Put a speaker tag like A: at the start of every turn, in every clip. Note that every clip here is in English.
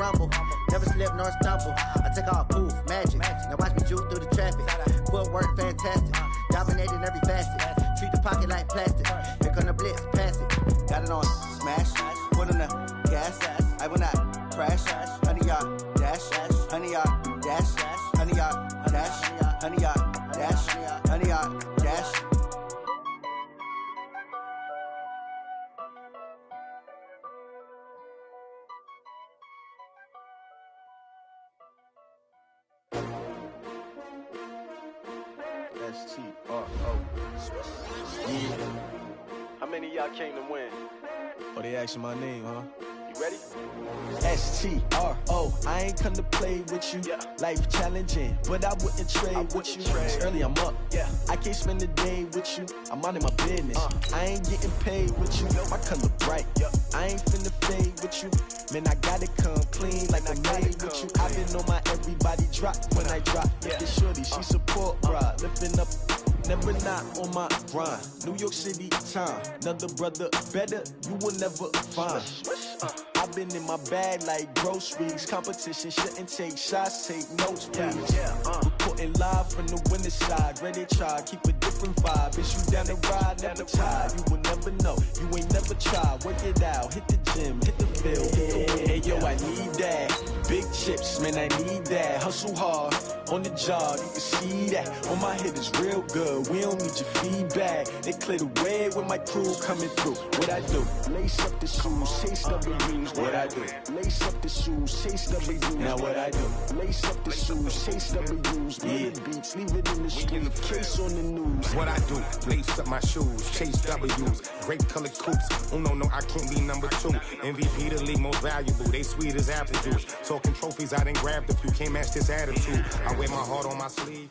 A: rumble. Never slip nor stumble. I take off, poof, magic. Now watch me juke through the traffic. Footwork fantastic. Dominating every facet. Treat the pocket like plastic. Here come the blitz, pass it. Got it on smash. Put on the gas. I will not crash. 100 yard dash. 100 yard dash. 100 yard dash. 100 yard dash. 100 yard dash.
B: S-T-R-O. Yeah.
C: How many of y'all came to win?
B: Oh, they asking my name, huh?
C: You ready?
B: S-T-R-O. I ain't come to play with you.
C: Yeah.
B: Life challenging, but I wouldn't trade with you. It's early, I'm up.
C: Yeah.
B: I can't spend the day with you. I'm minding my business. I ain't getting paid with you. My color bright. I ain't finna fade with you. Man, I gotta come clean like I made with you. I've been on my everybody drop when I drop. Yeah. Shorty, she support, bruh. Lifting up. Never not on my grind. New York City time. Another brother better, you will never find. I've been in my bag like groceries. Competition shouldn't take shots, take notes, please. Reporting live from the winter side. Ready to try, keep a different vibe. Bitch, you down the ride, never tired. You will never know, you ain't never tried. Work it out, hit the gym, hit the field, hit the wheel. Hey yo, I need that. Big chips, man, I need that. Hustle hard, on the job, you can see that. On my head is real good, we don't need your feedback. They clear the way with my crew coming through. What I do? Lace up the shoes, chase W's. What I do? Lace up the shoes, chase W's. Now what I do? Lace up the shoes, chase W's. Yeah, beats, leave it in the street, case on the news.
D: What I do? Lace up my shoes, chase W's. Great colored coops. Oh no, I can't be number 2. MVP the league most valuable. They sweet as apple juice. Talking trophies, I done grabbed a few. Can't match this attitude. I wear my heart on my sleeve.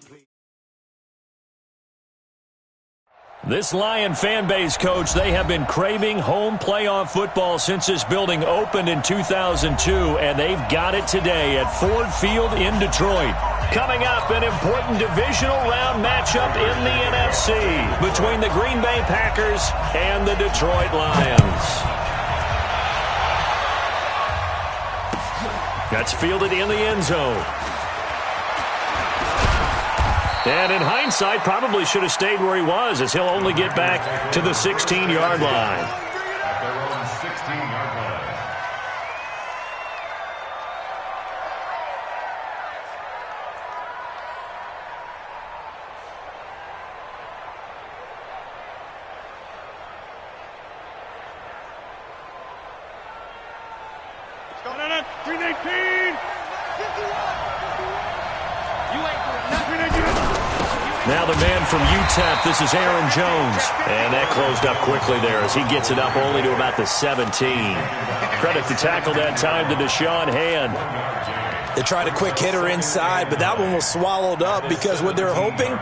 E: This Lion fan base, Coach, they have been craving home playoff football since this building opened in 2002, and they've got it today at Ford Field in Detroit. Coming up, an important divisional round matchup in the NFC between the Green Bay Packers and the Detroit Lions. That's fielded in the end zone. And in hindsight, probably should have stayed where he was, as he'll only get back to the 16-yard line.
F: At their own 16-yard line.
C: It's going on 319.
E: Now the man from UTEP, this is Aaron Jones. And that closed up quickly there as he gets it up only to about the 17. Credit the tackle that time to Deshaun Hand.
G: They tried a quick hitter inside, but that one was swallowed up because what they're hoping,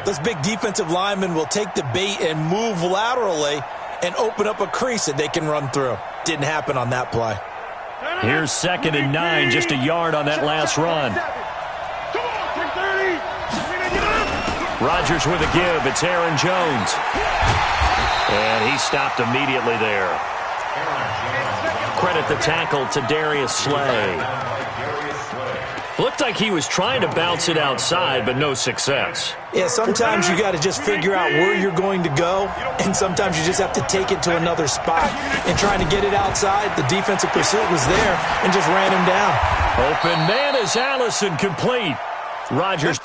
G: those big defensive linemen will take the bait and move laterally and open up a crease that they can run through. Didn't happen on that play.
E: Here's 2nd and 9, just a yard on that last run. Rodgers with a give. It's Aaron Jones. And he stopped immediately there. Credit the tackle to Darius Slay. Looked like he was trying to bounce it outside, but no success.
G: Yeah, sometimes you got to just figure out where you're going to go, and sometimes you just have to take it to another spot. And trying to get it outside, the defensive pursuit was there and just ran him down.
E: Open man is Allison, complete. Rodgers.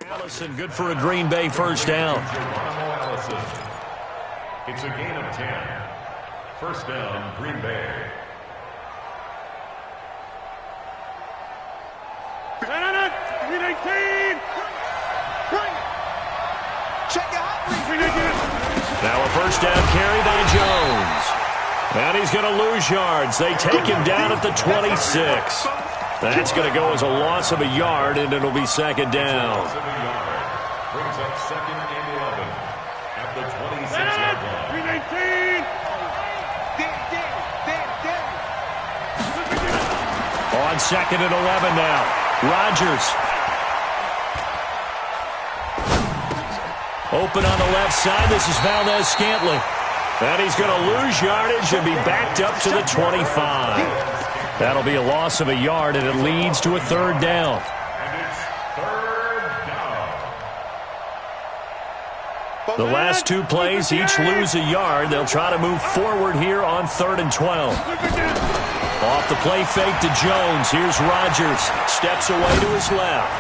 E: Allison, good for a Green Bay first down.
F: It's a gain of 10. First down, Green Bay.
E: Now a first down carry by Jones. And he's going to lose yards. They take him down at the 26. That's going to go as a loss of a yard, and it'll be second down.
F: Brings up second and 11 at the 26-yard line.
E: On second and 11 now. Rodgers. Open on the left side. This is Valdez-Scantling. And he's going to lose yardage and be backed up to the 25. That'll be a loss of a yard, and it leads to a third down.
F: And it's third down.
E: The last two plays each lose a yard. They'll try to move forward here on 3rd and 12. Off the play fake to Jones. Here's Rodgers. Steps away to his left.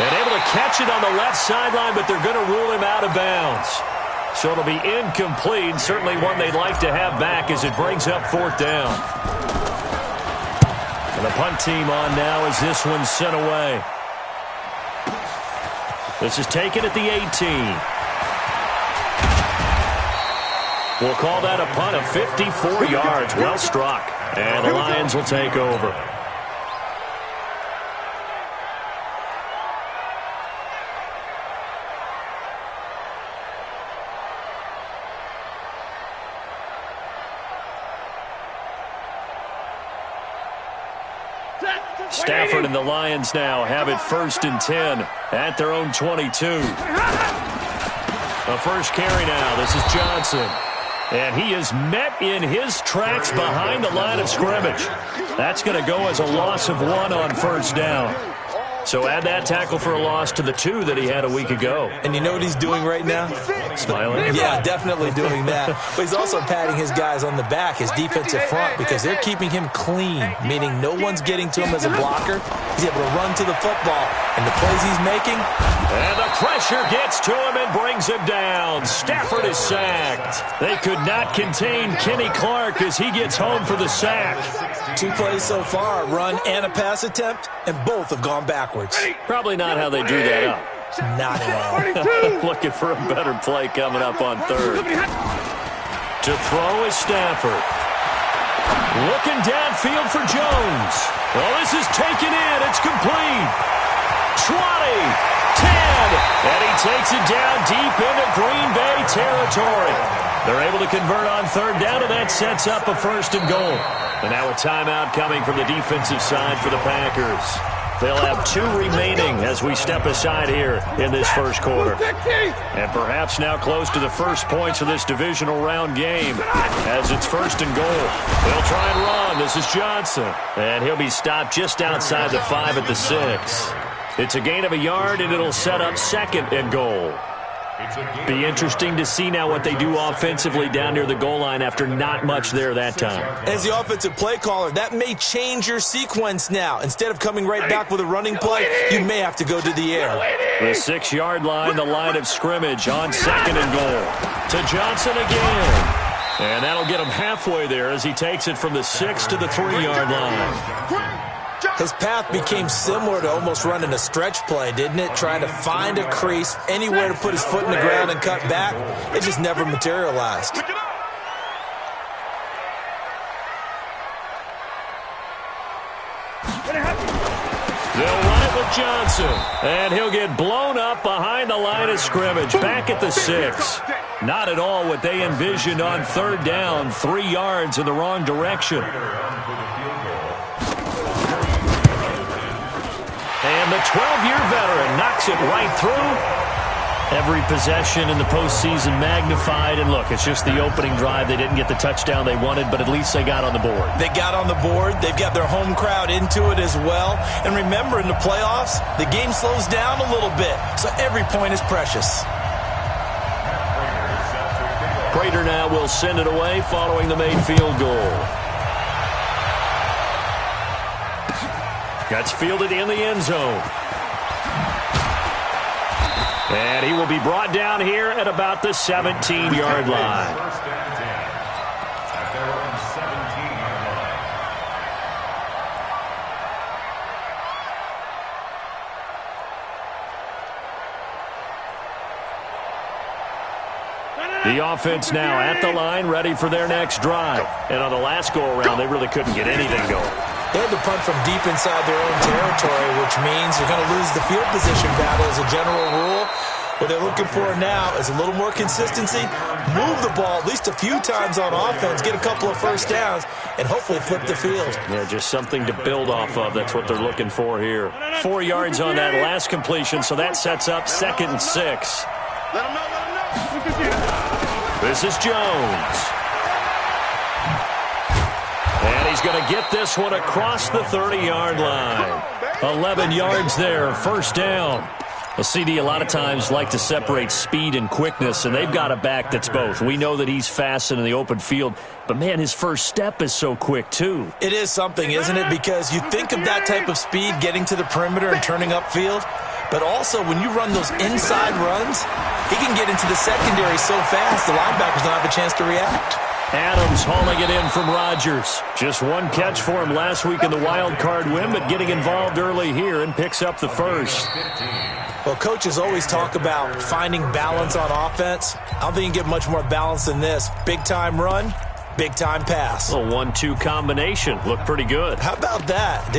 E: And able to catch it on the left sideline, but they're going to rule him out of bounds. So it'll be incomplete. Certainly one they'd like to have back as it brings up 4th down. And the punt team on now as this one's sent away. This is taken at the 18. We'll call that a punt of 54 yards. Well struck. And the Lions will take over. Stafford and the Lions now have it 1st and 10 at their own 22. The first carry now. This is Johnson. And he is met in his tracks behind the line of scrimmage. That's going to go as a loss of 1 on 1st down. So add that tackle for a loss to the 2 that he had a week ago.
G: And you know what he's doing right now?
E: Smiling?
G: Yeah, definitely doing that. But he's also patting his guys on the back, his defensive front, because they're keeping him clean, meaning no one's getting to him as a blocker. He's able to run to the football. And the plays he's making.
E: And the pressure gets to him and brings him down. Stafford is sacked. They could not contain Kenny Clark as he gets home for the sack.
G: 2 plays so far, a run and a pass attempt, and both have gone backwards.
E: Probably not how they drew that up.
G: Not at all.
E: Looking for a better play coming up on 3rd. To throw is Stafford. Looking downfield for Jones. Well, this is taken in. It's complete. 20, 10, and he takes it down deep into Green Bay territory. They're able to convert on 3rd down, and that sets up a 1st and goal. And now a timeout coming from the defensive side for the Packers. They'll have 2 remaining as we step aside here in this first quarter. And perhaps now close to the first points of this divisional round game as it's 1st and goal. They'll try and run. This is Johnson. And he'll be stopped just outside the 5 at the 6. It's a gain of a yard, and it'll set up 2nd and goal. Be interesting to see now what they do offensively down near the goal line after not much there that time.
G: As the offensive play caller, that may change your sequence now. Instead of coming right back with a running play, you may have to go to the air.
E: The 6-yard line, the line of scrimmage on 2nd and goal. To Johnson again. And that'll get him halfway there as he takes it from the 6 to the 3-yard line.
G: His path became similar to almost running a stretch play, didn't it? Trying to find a crease, anywhere to put his foot in the ground and cut back. It just never materialized.
E: They'll run it with Johnson. And he'll get blown up behind the line of scrimmage. Back at the 6. Not at all what they envisioned on 3rd down. 3 yards in the wrong direction. And the 12-year veteran knocks it right through. Every possession in the postseason magnified. And look, it's just the opening drive. They didn't get the touchdown they wanted, but at least they got on the board.
G: They got on the board. They've got their home crowd into it as well. And remember, in the playoffs, the game slows down a little bit. So every point is precious.
E: Prater now will send it away following the made field goal. That's fielded in the end zone. And he will be brought down here at about the 17-yard line.
F: First and 10 at their own 17-yard line.
E: The offense now at the line, ready for their next drive. And on the last go-around, they really couldn't get anything going.
G: They had to punt from deep inside their own territory, which means you're going to lose the field position battle as a general rule. What they're looking for now is a little more consistency, move the ball at least a few times on offense, get a couple of first downs, and hopefully flip the field.
E: Yeah, just something to build off of. That's what they're looking for here. 4 yards on that last completion, so that sets up 2nd and 6.
C: Let him know.
E: This is Jones. And he's going to get this one across the 30-yard line. 11 yards there, first down. A CD a lot of times like to separate speed and quickness, and they've got a back that's both. We know that he's fast in the open field, but, man, his first step is so quick, too.
G: It is something, isn't it? Because you think of that type of speed getting to the perimeter and turning upfield, but also when you run those inside runs, he can get into the secondary so fast the linebackers don't have a chance to react.
E: Adams hauling it in from Rodgers. Just one catch for him last week in the wild card win, but getting involved early here and picks up the first.
G: Well, coaches always talk about finding balance on offense. I don't think you can get much more balance than this. Big-time run, big-time pass.
E: A 1-2 combination. Looked pretty good.
G: How about that?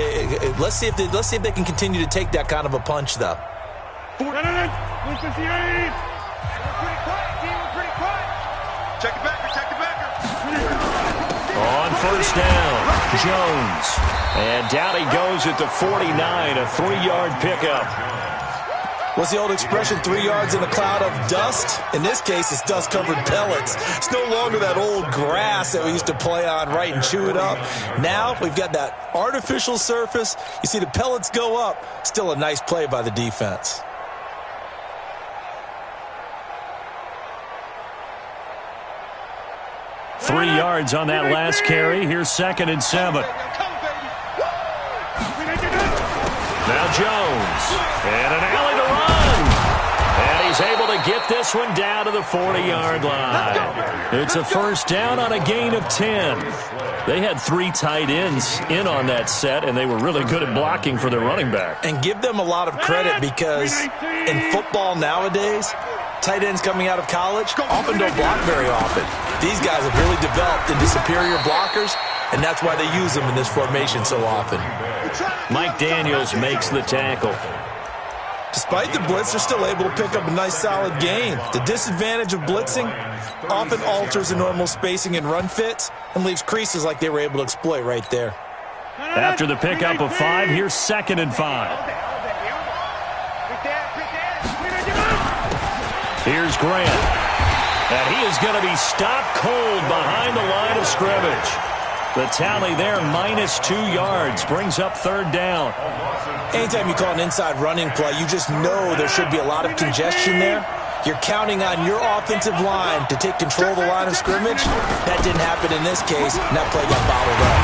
G: Let's see if they can continue to take that kind of a punch, though.
C: Check it back.
E: On first down, Jones. And down he goes at the 49, a 3-yard pickup.
G: What's the old expression, 3 yards in a cloud of dust? In this case, it's dust-covered pellets. It's no longer that old grass that we used to play on, right, and chew it up. Now we've got that artificial surface. You see the pellets go up. Still a nice play by the defense.
E: Three yards on that last carry. Here's 2nd and 7. Now Jones. And an alley to run. And he's able to get this one down to the 40-yard line. It's a first down on a gain of 10. They had 3 tight ends in on that set, and they were really good at blocking for their running back.
G: And give them a lot of credit because in football nowadays, tight ends coming out of college often don't block very often. These guys have really developed into superior blockers, and that's why they use them in this formation so often.
E: Mike Daniels makes the tackle.
G: Despite the blitz, they're still able to pick up a nice solid gain. The disadvantage of blitzing often alters the normal spacing and run fits and leaves creases like they were able to exploit right there.
E: After the pickup of 5, here's 2nd and 5. Here's Grant. And he is going to be stopped cold behind the line of scrimmage. The tally there, -2 yards, brings up 3rd down.
G: Anytime you call an inside running play, you just know there should be a lot of congestion there. You're counting on your offensive line to take control of the line of scrimmage. That didn't happen in this case, and that play got bottled up.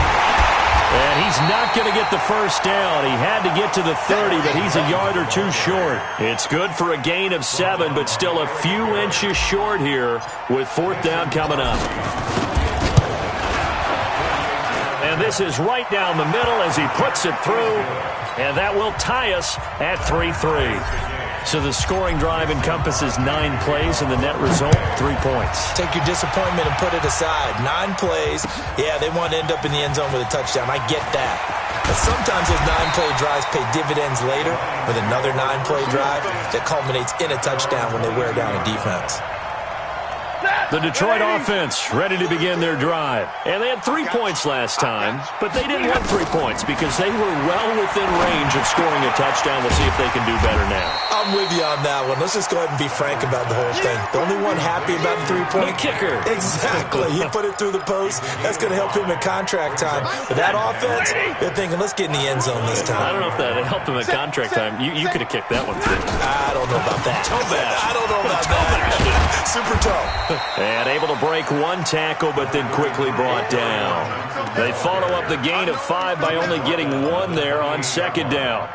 E: And he's not going to get the first down. He had to get to the 30, but he's a yard or 2 short. It's good for a gain of 7, but still a few inches short here with 4th down coming up. And this is right down the middle as he puts it through, and that will tie us at 3-3. So the scoring drive encompasses 9 plays, and the net result, 3 points.
G: Take your disappointment and put it aside. 9 plays. Yeah, they want to end up in the end zone with a touchdown. I get that. But sometimes those 9-play drives pay dividends later with another 9-play drive that culminates in a touchdown when they wear down a defense.
E: The Detroit offense ready to begin their drive. And they had 3 points last time, but they didn't want 3 points because they were well within range of scoring a touchdown. We'll see if they can do better now.
G: I'm with you on that one. Let's just go ahead and be frank about the whole thing. The only one happy about the 3-point
E: kicker.
G: Exactly. He put it through the post. That's going to help him in contract time. But that offense, they're thinking, let's get in the end zone this time.
E: I don't know if that helped him at contract time. You could have kicked that one through.
G: I don't know about that.
E: Toe bash.
G: I don't know about that. Super toe.
E: And able to break 1 tackle, but then quickly brought down. They follow up the gain of 5 by only getting 1 there on 2nd down.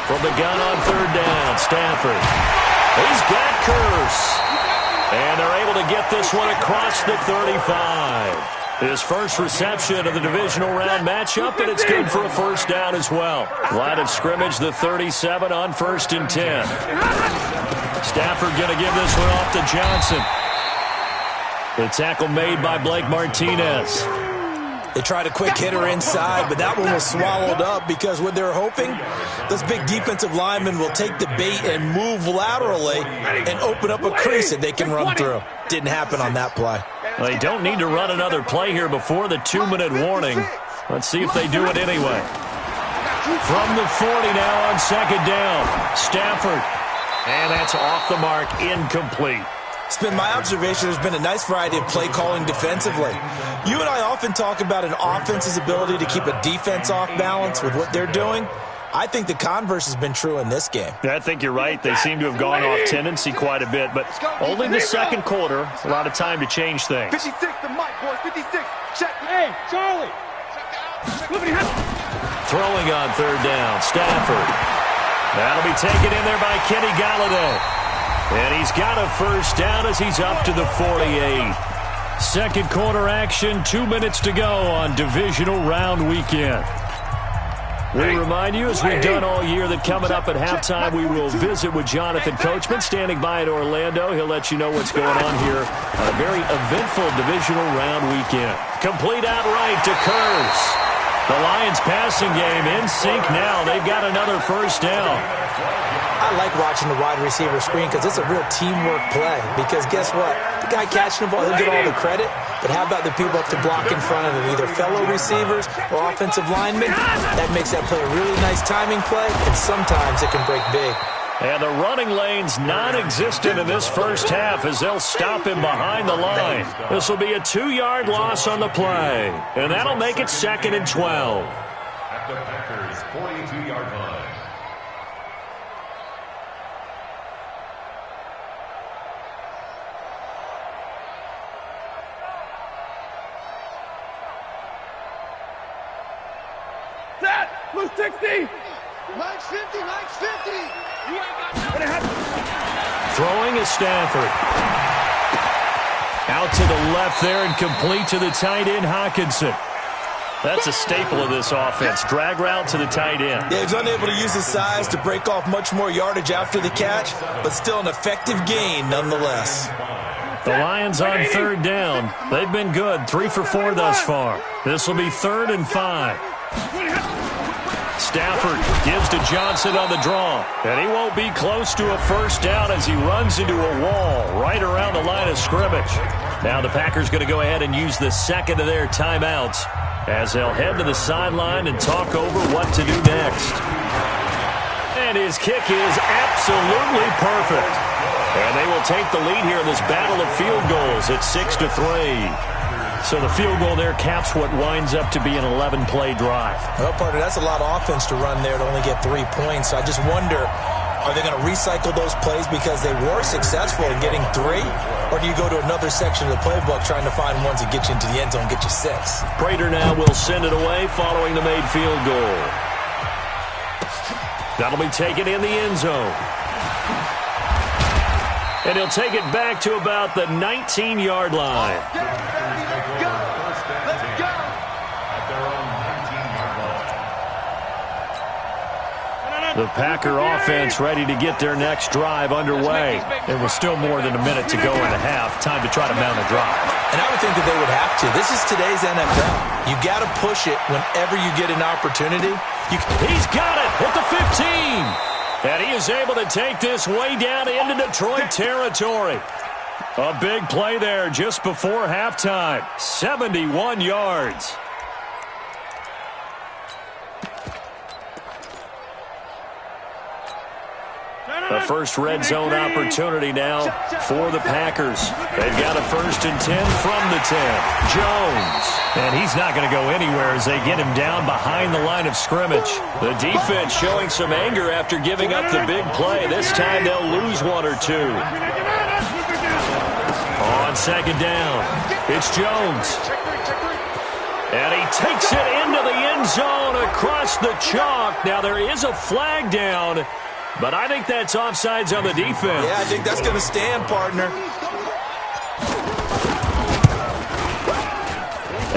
E: From the gun on third down, Stafford. He's got Curse. And they're able to get this one across the 35. His first reception of the divisional round matchup, and it's good for a first down as well. Line of scrimmage, the 37 on 1st and 10. Stafford going to give this one off to Johnson. The tackle made by Blake Martinez.
G: They tried a quick hitter inside, but that one was swallowed up because what they're hoping, those big defensive linemen will take the bait and move laterally and open up a crease that they can run through. Didn't happen on that play.
E: Well, they don't need to run another play here before the 2-minute warning. Let's see if they do it anyway. From the 40 now on 2nd down, Stafford. And that's off the mark, incomplete.
G: It's been my observation there's been a nice variety of play calling defensively. You and I often talk about an offense's ability to keep a defense off balance with what they're doing. I think the converse has been true in this game.
E: Yeah, I think you're right. They seem to have gone off tendency quite a bit, but only the second quarter, a lot of time to change things.
C: 56, the mic, boys, 56. Check. Hey, Charlie.
E: Throwing on 3rd down, Stafford. That'll be taken in there by Kenny Galladay. And he's got a first down as he's up to the 48. Second quarter action, 2 minutes to go on divisional round weekend. We remind you, as we've done all year, that coming up at halftime, we will visit with Jonathan Coachman, standing by in Orlando. He'll let you know what's going on here on a very eventful divisional round weekend. Complete outright to Curse. The Lions passing game in sync now. They've got another first down.
G: I like watching the wide receiver screen because it's a real teamwork play. Because guess what? The guy catching the ball, he'll get all the credit. But how about the people up to block in front of him, either fellow receivers or offensive linemen? That makes that play a really nice timing play, and sometimes it can break big.
E: And the running lane's non-existent in this first half as they'll stop him behind the line. This will be a 2-yard loss on the play, and that'll make it 2nd and 12.
F: At the Packers' 42-yard line.
C: Blue 60. Mike's 50, Mike's 50.
E: Throwing is Stafford. Out to the left there and complete to the tight end, Hawkinson. That's a staple of this offense. Drag route to the tight end.
G: Yeah, he's unable to use his size to break off much more yardage after the catch, but still an effective gain nonetheless.
E: The Lions on 3rd down. They've been good, 3 for 4 thus far. This will be 3rd and 5. Stafford gives to Johnson on the draw. And he won't be close to a first down as he runs into a wall right around the line of scrimmage. Now the Packers going to go ahead and use the second of their timeouts as they'll head to the sideline and talk over what to do next. And his kick is absolutely perfect. And they will take the lead here in this battle of field goals at 6-3. So the field goal there caps what winds up to be an 11-play drive.
G: Well, partner, that's a lot of offense to run there to only get 3 points. I just wonder, are they going to recycle those plays because they were successful in getting 3? Or do you go to another section of the playbook trying to find ones that get you into the end zone and get you 6?
E: Prater now will send it away following the made field goal. That'll be taken in the end zone. And he'll take it back to about the 19-yard line. The Packer offense ready to get their next drive underway. And with still more than a minute to go in the half, time to try to mount a drive.
G: And I would think that they would have to. This is today's NFL. You got to push it whenever you get an opportunity.
E: He's got it at the 15. And he is able to take this way down into Detroit territory. A big play there just before halftime. 71 yards. The first red zone opportunity now for the Packers. They've got a 1st and 10 from the 10. Jones. And he's not going to go anywhere as they get him down behind the line of scrimmage. The defense showing some anger after giving up the big play. This time they'll lose 1 or 2. On 2nd down, it's Jones. And he takes it into the end zone, across the chalk. Now there is a flag down, but I think that's offsides on the defense.
G: Yeah, I think that's going to stand, partner.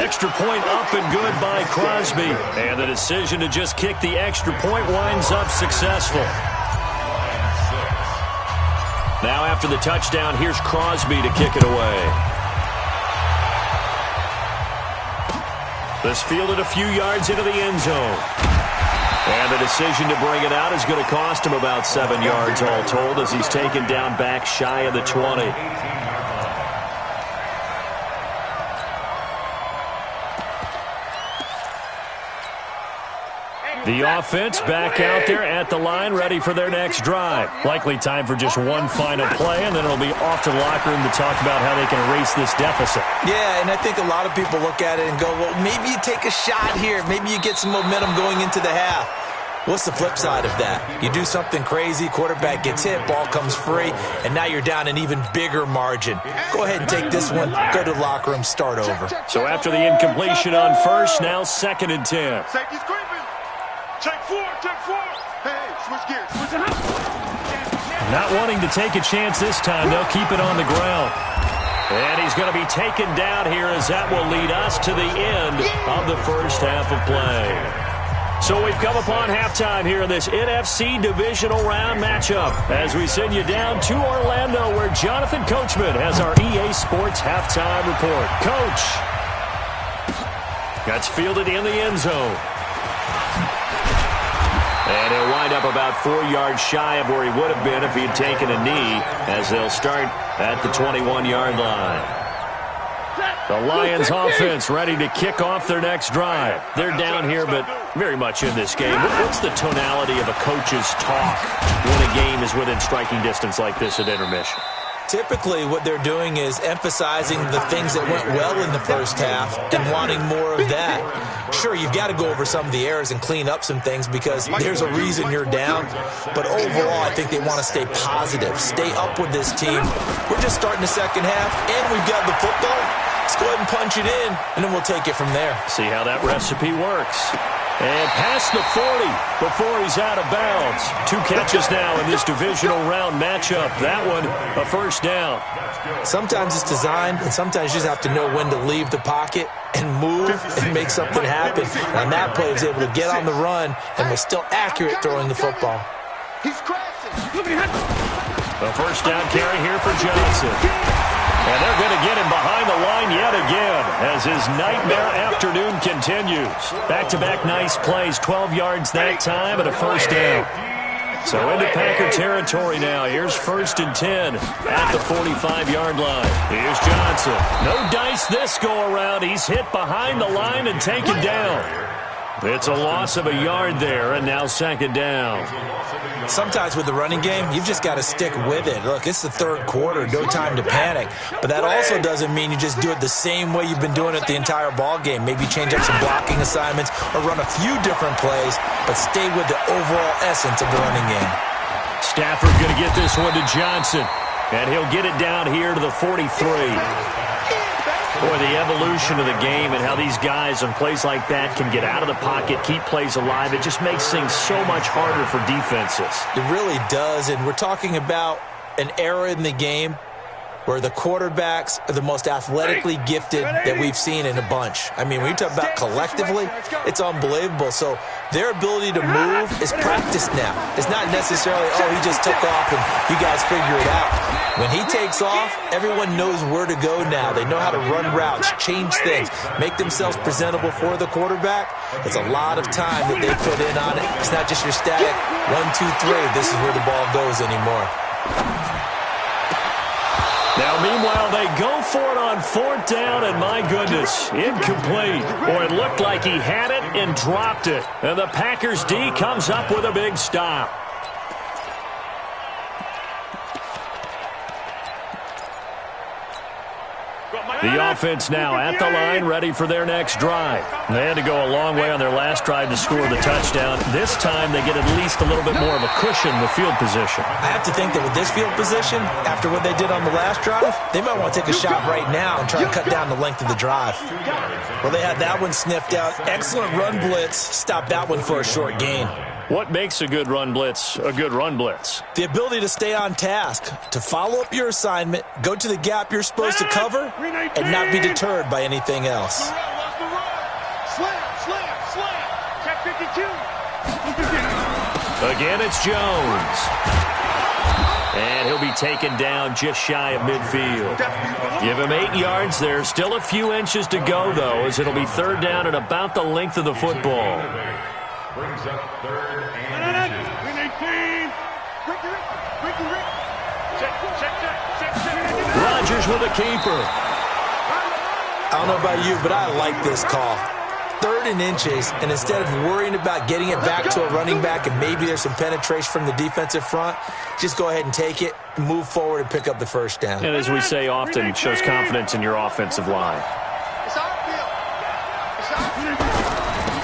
E: Extra point up and good by Crosby. And the decision to just kick the extra point winds up successful. Now after the touchdown, here's Crosby to kick it away. This fielded a few yards into the end zone. And the decision to bring it out is going to cost him about 7 yards all told as he's taken down back shy of the 20. The offense back out there at the line, ready for their next drive. Likely time for just one final play, and then it'll be off to the locker room to talk about how they can erase this deficit.
G: Yeah, and I think a lot of people look at it and go, well, maybe you take a shot here. Maybe you get some momentum going into the half. What's the flip side of that? You do something crazy, quarterback gets hit, ball comes free, and now you're down an even bigger margin. Go ahead and take this one, go to the locker room, start over.
E: So after the incompletion on first, now 2nd and 10.
C: Safety's creeping. Check four. Hey, switch gears.
E: Not wanting to take a chance this time, they'll keep it on the ground. And he's going to be taken down here as that will lead us to the end of the first half of play. So we've come upon halftime here in this NFC divisional round matchup as we send you down to Orlando where Jonathan Coachman has our EA Sports halftime report. Coach. That's fielded in the end zone. And he'll wind up about 4 yards shy of where he would have been if he had taken a knee as they'll start at the 21-yard line. The Lions offense ready to kick off their next drive. They're down here, but very much in this game. What's the tonality of a coach's talk when a game is within striking distance like this at intermission?
G: Typically, what they're doing is emphasizing the things that went well in the first half and wanting more of that. Sure, you've got to go over some of the errors and clean up some things because there's a reason you're down. But overall, I think they want to stay positive, stay up with this team. We're just starting the second half, and we've got the football. Let's go ahead and punch it in, and then we'll take it from there.
E: See how that recipe works. And past the 40 before he's out of bounds. 2 catches now in this divisional round matchup. That one, a first down.
G: Sometimes it's designed, and sometimes you just have to know when to leave the pocket and move and make something happen. And that play was able to get on the run and was still accurate throwing the football.
C: He's crashing.
E: A first down carry here for Johnson. And they're going to get him behind the line yet again as his nightmare afternoon continues. Back-to-back nice plays, 12 yards that time and a first down. So into Packer territory now. Here's 1st and 10 at the 45-yard line. Here's Johnson. No dice this go-around. He's hit behind the line and taken down. It's a loss of a yard there, and now 2nd down.
G: Sometimes with the running game, you've just got to stick with it. Look, it's the 3rd quarter, no time to panic. But that also doesn't mean you just do it the same way you've been doing it the entire ball game. Maybe change up some blocking assignments or run a few different plays, but stay with the overall essence of the running game.
E: Stafford going to get this one to Johnson, and he'll get it down here to the 43. Boy, the evolution of the game and how these guys on plays like that can get out of the pocket, keep plays alive, it just makes things so much harder for defenses.
G: It really does, and we're talking about an era in the game where the quarterbacks are the most athletically gifted that we've seen in a bunch. I mean, when you talk about collectively, it's unbelievable. So their ability to move is practiced now. It's not necessarily, oh, he just took off and you guys figure it out. When he takes off, everyone knows where to go now. They know how to run routes, change things, make themselves presentable for the quarterback. It's a lot of time that they put in on it. It's not just your static 1, 2, 3. This is where the ball goes anymore.
E: Now, meanwhile, they go for it on 4th down, and my goodness, incomplete. Or it looked like he had it and dropped it. And the Packers D comes up with a big stop. The offense now at the line, ready for their next drive. They had to go a long way on their last drive to score the touchdown. This time they get at least a little bit more of a cushion with field position.
G: I have to think that with this field position, after what they did on the last drive, they might want to take a shot right now and try to cut down the length of the drive. Well, they had that one sniffed out. Excellent run blitz. Stop that one for a short gain.
E: What makes a good run blitz a good run blitz?
G: The ability to stay on task, to follow up your assignment, go to the gap you're supposed to cover, and not be deterred by anything else.
E: Again, it's Jones. And he'll be taken down just shy of midfield. Give him 8 yards there. Still a few inches to go, though, as it'll be third down at about the length of the football.
F: Brings up third and inches.
E: Rodgers with a keeper.
G: I don't know about you, but I like this call. 3rd and inches, and instead of worrying about getting it back to a running back and maybe there's some penetration from the defensive front, just go ahead and take it, move forward, and pick up the first down.
E: And as we say often, it shows confidence in your offensive line.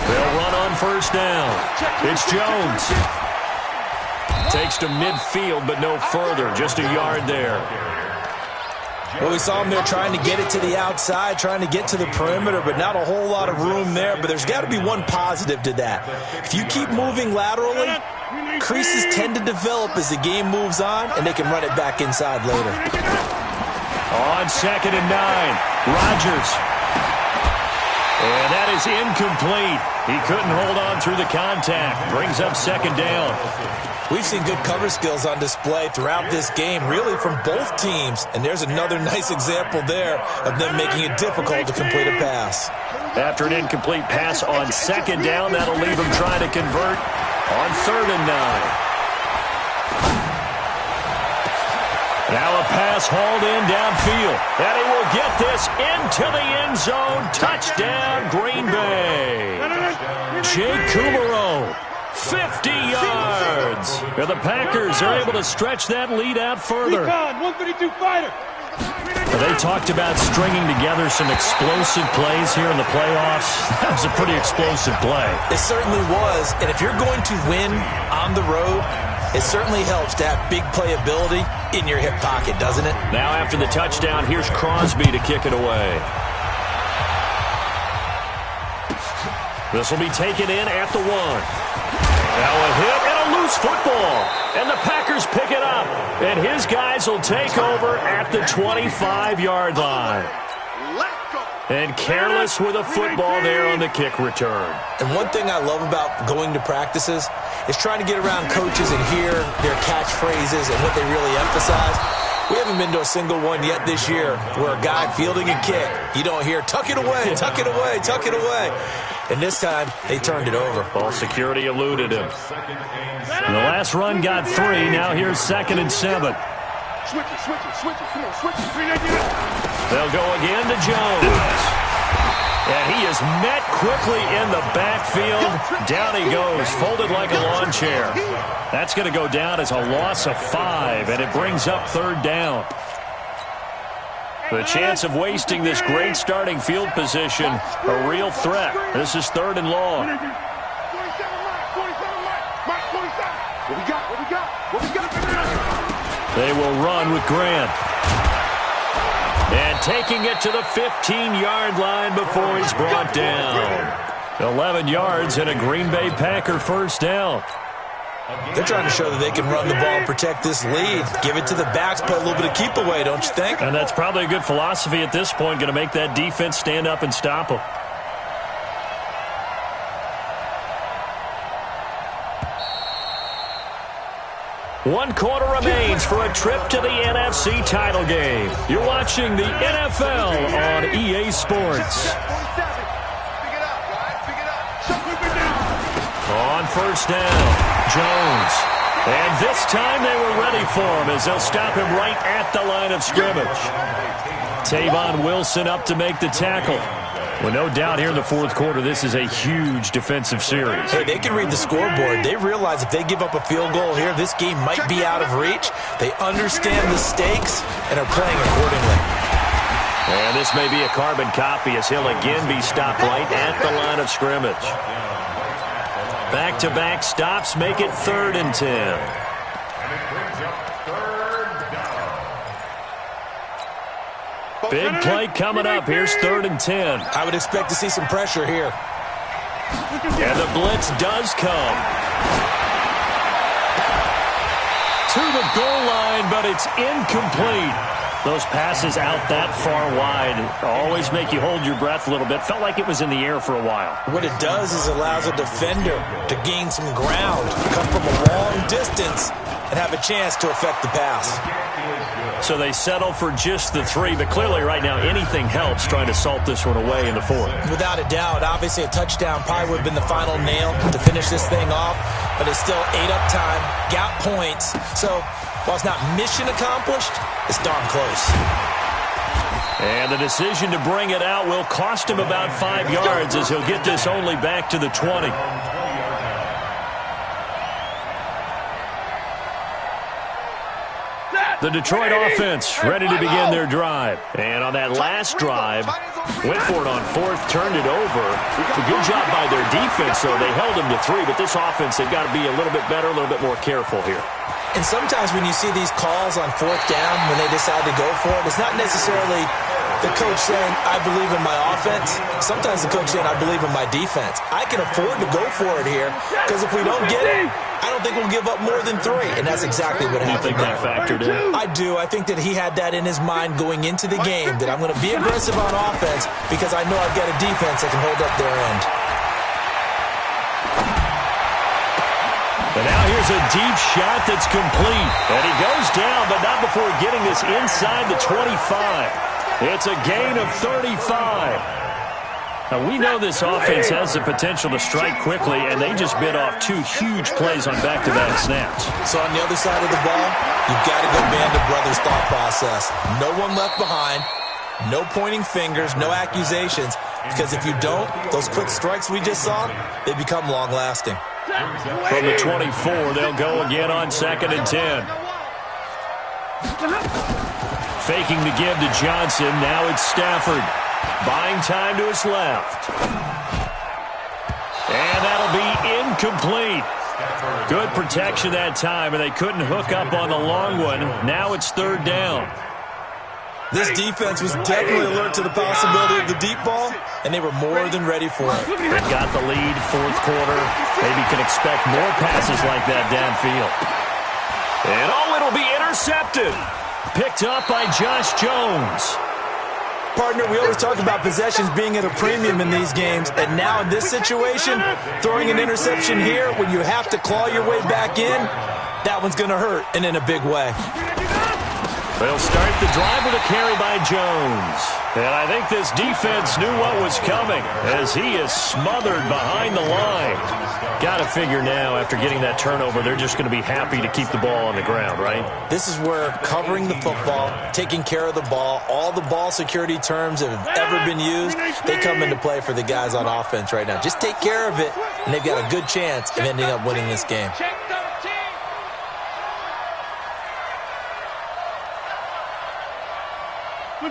E: They'll run on first down. It's Jones. Takes to midfield, but no further. Just a yard there.
G: Well, we saw him there trying to get it to the outside, trying to get to the perimeter, but not a whole lot of room there. But there's got to be one positive to that. If you keep moving laterally, creases tend to develop as the game moves on, and they can run it back inside later.
E: On 2nd and 9, Rodgers. And that is incomplete. He couldn't hold on through the contact. Brings up 2nd down.
G: We've seen good cover skills on display throughout this game, really from both teams. And there's another nice example there of them making it difficult to complete a pass.
E: After an incomplete pass on 2nd down, that'll leave him trying to convert on 3rd and 9. Now a pass hauled in downfield. And he will get this into the end zone. Touchdown, Green Bay. Jake Kumaro, 50 yards. And the Packers are able to stretch that lead out further.
C: 152 fighter.
E: They talked about stringing together some explosive plays here in the playoffs. That was a pretty explosive play.
G: It certainly was. And if you're going to win on the road, it certainly helps to have big playability in your hip pocket, doesn't it?
E: Now after the touchdown, here's Crosby to kick it away. This will be taken in at the 1. Now a hit and a loose football. And the Packers pick it up. And his guys will take over at the 25-yard line. And careless with a football there on the kick return.
G: And one thing I love about going to practices is trying to get around coaches and hear their catchphrases and what they really emphasize. We haven't been to a single one yet this year where a guy fielding a kick, you don't hear, tuck it away, tuck it away, tuck it away. And this time, they turned it over.
E: Ball security eluded him. And the last run got 3. Now here's 2nd and 7.
C: Switch it. Come on, switch it.
E: They'll go again to Jones. And he is met quickly in the backfield. Down he goes, folded like a lawn chair. That's going to go down as a loss of 5, and it brings up 3rd down. The chance of wasting this great starting field position, a real threat. This is 3rd and long. They will run with Grant. And taking it to the 15-yard line before he's brought down. 11 yards and a Green Bay Packer first down.
G: They're trying to show that they can run the ball and protect this lead. Give it to the backs, play a little bit of keep away, don't you think?
E: And that's probably a good philosophy at this point, going to make that defense stand up and stop them. One quarter remains for a trip to the NFC title game. You're watching the NFL on EA Sports. On first down, Jones. And this time they were ready for him as they'll stop him right at the line of scrimmage. Tavon Wilson up to make the tackle. Well, no doubt here in the fourth quarter, this is a huge defensive series.
G: Hey, they can read the scoreboard. They realize if they give up a field goal here, this game might be out of reach. They understand the stakes and are playing accordingly.
E: And this may be a carbon copy as he'll again be stopped right at the line of scrimmage. Back-to-back stops make it 3rd and 10.
F: And it brings up 3rd down.
E: Big play coming up. Here's 3rd and 10.
G: I would expect to see some pressure here.
E: And the blitz does come. To the goal line, but it's incomplete. Those passes out that far wide always make you hold your breath a little bit. Felt like it was in the air for a while.
G: What it does is allows a defender to gain some ground, come from a long distance, and have a chance to affect the pass.
E: So they settle for just the 3, but clearly right now anything helps trying to salt this one away in the 4th.
G: Without a doubt, obviously a touchdown probably would have been the final nail to finish this thing off, but it's still ate up time, got points. So while it's not mission accomplished, it's darn close.
E: And the decision to bring it out will cost him about 5 yards as he'll get this only back to the 20. The Detroit offense ready to begin their drive. And on that last drive, went for it on 4th, turned it over. A good job by their defense, though. They held them to 3, but this offense, they've got to be a little bit better, a little bit more careful here.
G: And sometimes when you see these calls on 4th down, when they decide to go for it, it's not necessarily the coach saying, I believe in my offense. Sometimes the coach saying, I believe in my defense. I can afford to go for it here because if we don't get it, I don't think we'll give up more than 3. And that's exactly what happened.
E: You think that factored in?
G: I do. I think that he had that in his mind going into the game, that I'm going to be aggressive on offense because I know I've got a defense that can hold up their end.
E: And now here's a deep shot that's complete. And he goes down, but not before getting this inside the 25. It's a gain of 35. Now, we know this offense has the potential to strike quickly, and they just bit off 2 huge plays on back-to-back snaps.
G: So on the other side of the ball, you've got to go Band of Brothers thought process. No one left behind, no pointing fingers, no accusations, because if you don't, those quick strikes we just saw, they become long-lasting.
E: From the 24, they'll go again on 2nd and 10. Faking the give to Johnson. Now it's Stafford. Buying time to his left. And that'll be incomplete. Good protection that time, and they couldn't hook up on the long one. Now it's 3rd down.
G: This defense was definitely alert to the possibility of the deep ball, and they were more than ready for it.
E: They've got the lead, 4th quarter. Maybe can expect more passes like that downfield. And it'll be intercepted. Picked up by Josh Jones.
G: Partner, we always talk about possessions being at a premium in these games, and now in this situation, throwing an interception here when you have to claw your way back in, that one's going to hurt, and in a big way.
E: They'll start the drive with a carry by Jones. And I think this defense knew what was coming as he is smothered behind the line. Got to figure now, after getting that turnover, they're just going to be happy to keep the ball on the ground, right?
G: This is where covering the football, taking care of the ball, all the ball security terms that have ever been used, they come into play for the guys on offense right now. Just take care of it, and they've got a good chance of ending up winning this game.
E: They'll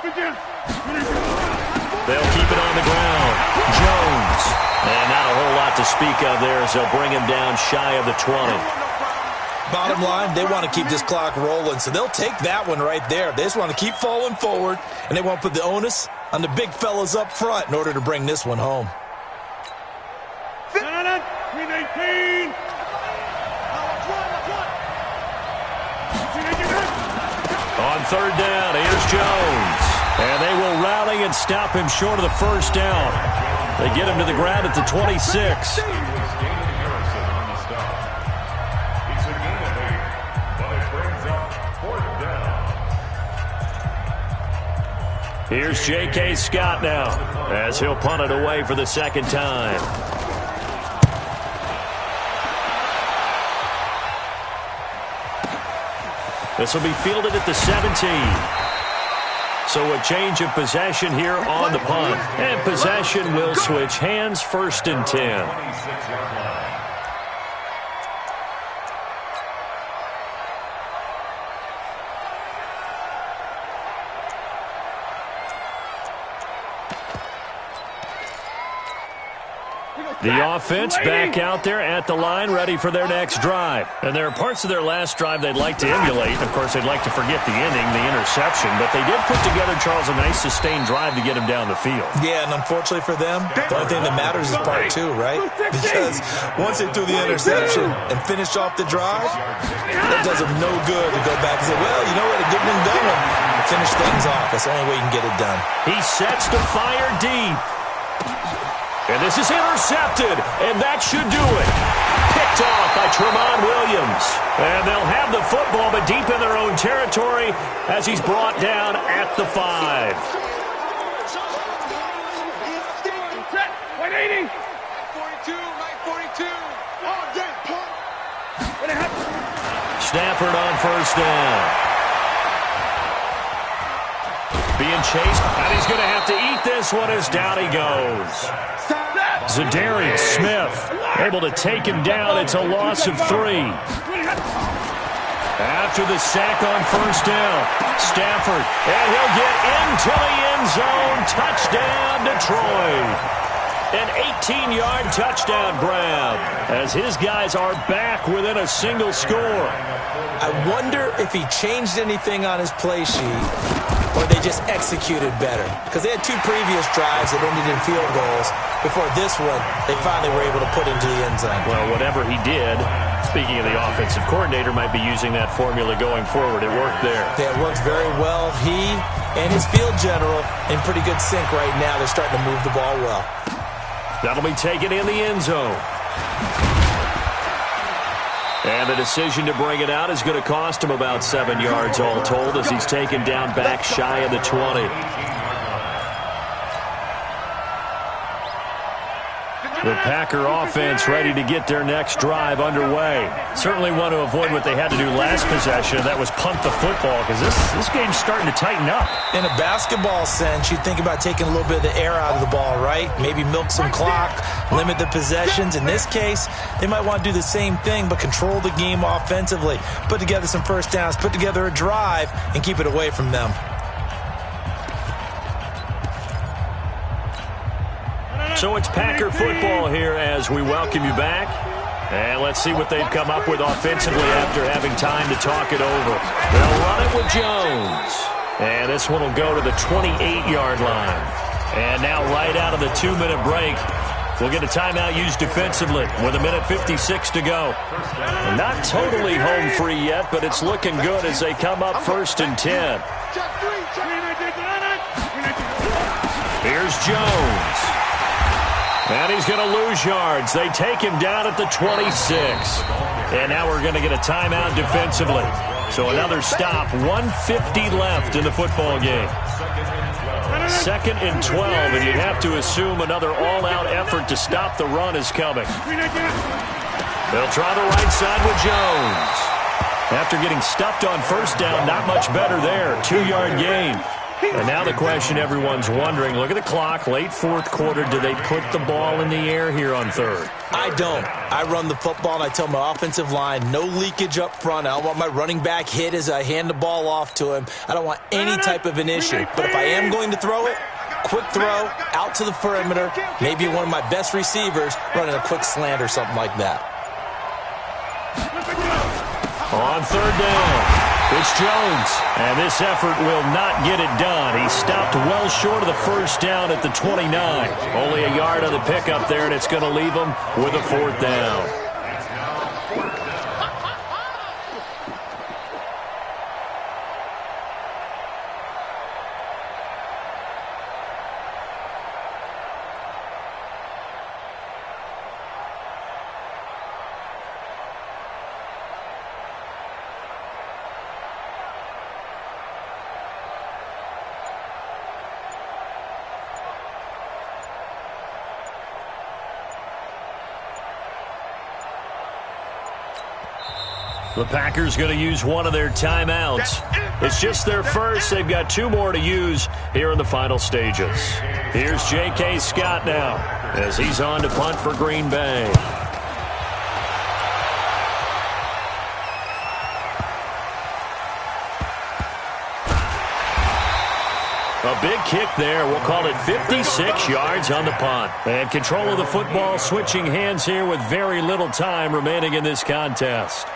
E: keep it on the ground. Jones. And not a whole lot to speak of there as they'll bring him down shy of the 20.
G: Bottom line, they want to keep this clock rolling, so they'll take that one right there. They just want to keep falling forward, and they want to put the onus on the big fellas up front in order to bring this one home.
C: 319.
E: On 3rd down, here's Jones. And they will rally and stop him short of the 1st down. They get him to the ground at the 26. Here's J.K. Scott now as he'll punt it away for the 2nd time. This will be fielded at the 17. So a change of possession here on the punt. And possession will switch hands, 1st and 10. The offense back out there at the line, ready for their next drive. And there are parts of their last drive they'd like to emulate. Of course, they'd like to forget the inning, the interception. But they did put together, Charles, a nice sustained drive to get him down the field.
G: Yeah, and unfortunately for them, the only thing that matters is part two, right? Because once they threw the interception and finished off the drive, it does them no good to go back and say, well, you know what, a good one done and finish things off. That's the only way you can get it done.
E: He sets to fire deep. And this is intercepted, and that should do it. Picked off by Tremont Williams. And they'll have the football, but deep in their own territory as he's brought down at the 5.
C: 180. 42, Mike 42. Oh, yeah,
E: Stafford on first down. Being chased, and he's going to have to eat this one as down he goes. Zadarius Smith able to take him down. It's a loss of 3. After the sack on first down, Stafford, and he'll get into the end zone. Touchdown, Detroit. An 18-yard touchdown grab as his guys are back within a single score.
G: I wonder if he changed anything on his play sheet or they just executed better. Because they had 2 previous drives that ended in field goals. Before this one, they finally were able to put into the end zone.
E: Well, whatever he did, speaking of the offensive coordinator, might be using that formula going forward. It worked there.
G: Yeah, it worked very well. He and his field general in pretty good sync right now. They're starting to move the ball well.
E: That'll be taken in the end zone. And the decision to bring it out is going to cost him about 7 yards all told as he's taken down back shy of the 20. The Packer offense ready to get their next drive underway. Certainly want to avoid what they had to do last possession. That was punt the football because this game's starting to tighten up.
G: In a basketball sense, you think about taking a little bit of the air out of the ball, right? Maybe milk some clock, limit the possessions. In this case, they might want to do the same thing but control the game offensively. Put together some first downs, put together a drive, and keep it away from them.
E: So it's Packer football here as we welcome you back. And let's see what they've come up with offensively after having time to talk it over. They'll run it with Jones. And this one will go to the 28-yard line. And now right out of the 2-minute break, we'll get a timeout used defensively with 1:56 to go. Not totally home free yet, but it's looking good as they come up 1st and 10. Here's Jones. And he's going to lose yards. They take him down at the 26. And now we're going to get a timeout defensively. So another stop, 1:50 left in the football game. 2nd and 12, and you'd have to assume another all-out effort to stop the run is coming. They'll try the right side with Jones. After getting stuffed on first down, not much better there. 2-yard gain. And now the question everyone's wondering, look at the clock, late 4th quarter, do they put the ball in the air here on 3rd?
G: I don't. I run the football, and I tell my offensive line, no leakage up front. I don't want my running back hit as I hand the ball off to him. I don't want any type of an issue. But if I am going to throw it, quick throw, out to the perimeter, maybe one of my best receivers running a quick slant or something like that.
E: On 3rd down. It's Jones, and this effort will not get it done. He stopped well short of the first down at the 29. Only a yard on the pickup there, and it's going to leave him with a 4th down. The Packers going to use one of their timeouts. It's just their first. They've got 2 more to use here in the final stages. Here's J.K. Scott now as he's on to punt for Green Bay. A big kick there. We'll call it 56 yards on the punt. And control of the football switching hands here with very little time remaining in this contest.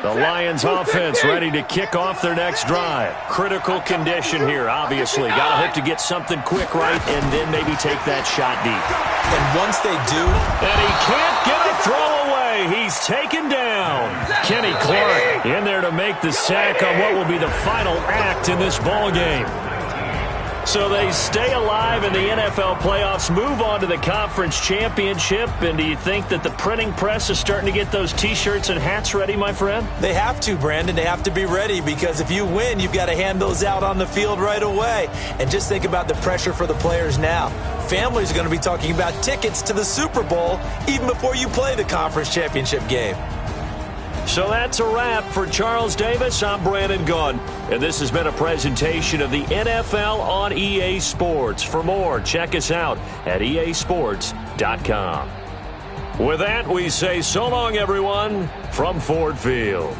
E: The Lions offense ready to kick off their next drive. Critical condition here, obviously. Got to hope to get something quick right and then maybe take that shot deep.
G: And once they do,
E: and he can't get a throw away. He's taken down. Kenny Clark in there to make the sack on what will be the final act in this ball game. So they stay alive in the NFL playoffs, move on to the conference championship. And do you think that the printing press is starting to get those T-shirts and hats ready, my friend?
G: They have to, Brandon. They have to be ready because if you win, you've got to hand those out on the field right away. And just think about the pressure for the players now. Families are going to be talking about tickets to the Super Bowl even before you play the conference championship game.
E: So that's a wrap for Charles Davis. I'm Brandon Gunn, and this has been a presentation of the NFL on EA Sports. For more, check us out at easports.com. With that, we say so long, everyone, from Ford Field.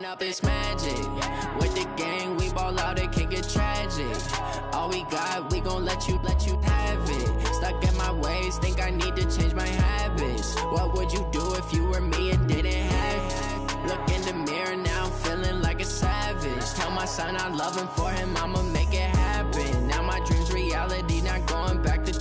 H: Up this magic with the gang, we ball out, it can get tragic. All we got, we gon' let you have it. Stuck in my ways, think I need to change my habits. What would you do if you were me and didn't have it? Look in the mirror, now I'm feeling like a savage. Tell my son I love him, for him I'ma make it happen. Now my dream's reality, not going back to.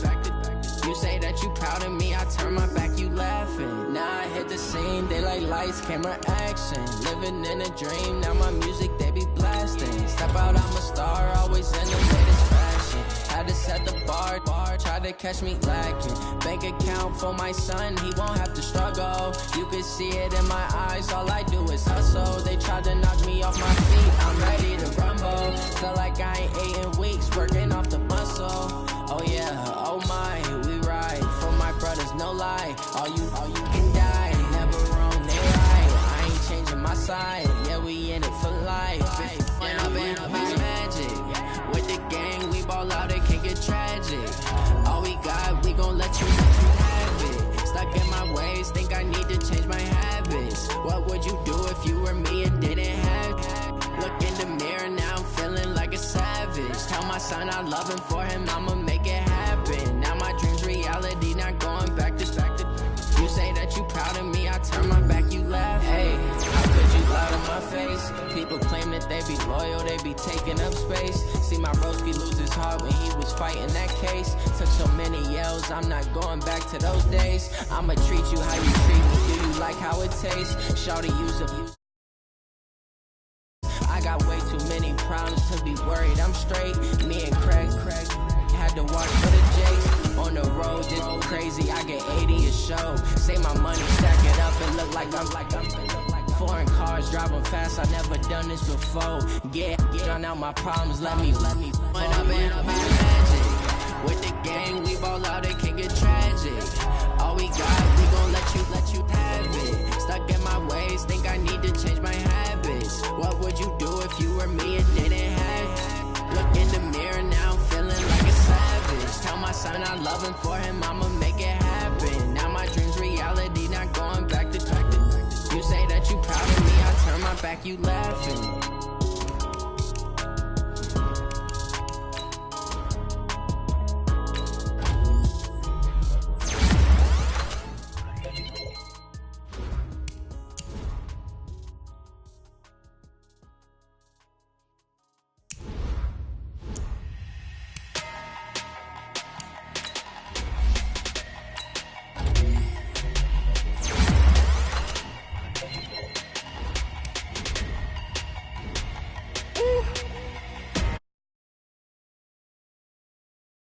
H: You say that you proud of me, I turn my back, you laughing. Now I hit the scene, they like lights, camera, action. Living in a dream, now my music, they be blasting. Step out, I'm a star, always in the latest fashion. Had to set the bar, try to catch me lacking. Bank account for my son, he won't have to struggle. You can see it in my eyes, all I do is hustle. They tried to knock me off my feet, I'm ready to rumble. Feel like I ain't ate in weeks, working off the muscle. Oh yeah, oh my, we ride for my brothers, no lie. All you can die, never wrong, they right. I ain't changing my side, yeah, we in it for life. When I've been up is magic, with the gang, we ball out, it can get tragic. All we got, we gon' let you have it. Stuck in my ways, think I need to change my habits. What would you do if you were me and didn't have it? Look in the mirror, now I'm feeling like a savage. Tell my son I love him, for him I'ma make it happen. Now my dream's reality, not going back to. You say that you proud of me, I turn my back, you laugh. Hey, how could you lie to my face? People claim that they be loyal, they be taking up space. See my broski lose his heart when he was fighting that case. Took so many yells, I'm not going back to those days. I'ma treat you how you treat me, do you like how it tastes? Shawty use abuse. I got way too many problems to be worried, I'm straight. Me and Craig, had to watch for the Jakes. On the road, this crazy, I get 80 a show. Say my money, stack it up, and look like I'm foreign cars, driving fast, I never done this before. Get drown out my problems, let me when I've been magic. With the gang, we ball out, it can get tragic. All we got, we gon' let you have it. Stuck in my ways, think I need to change my habits. What would you do if you were me and didn't have it? Look in the mirror now, I'm feeling like a savage. Tell my son I love him, for him I'ma make it happen. Now my dream's reality, not going back to. You say that you proud of me, I turn my back, you laughing.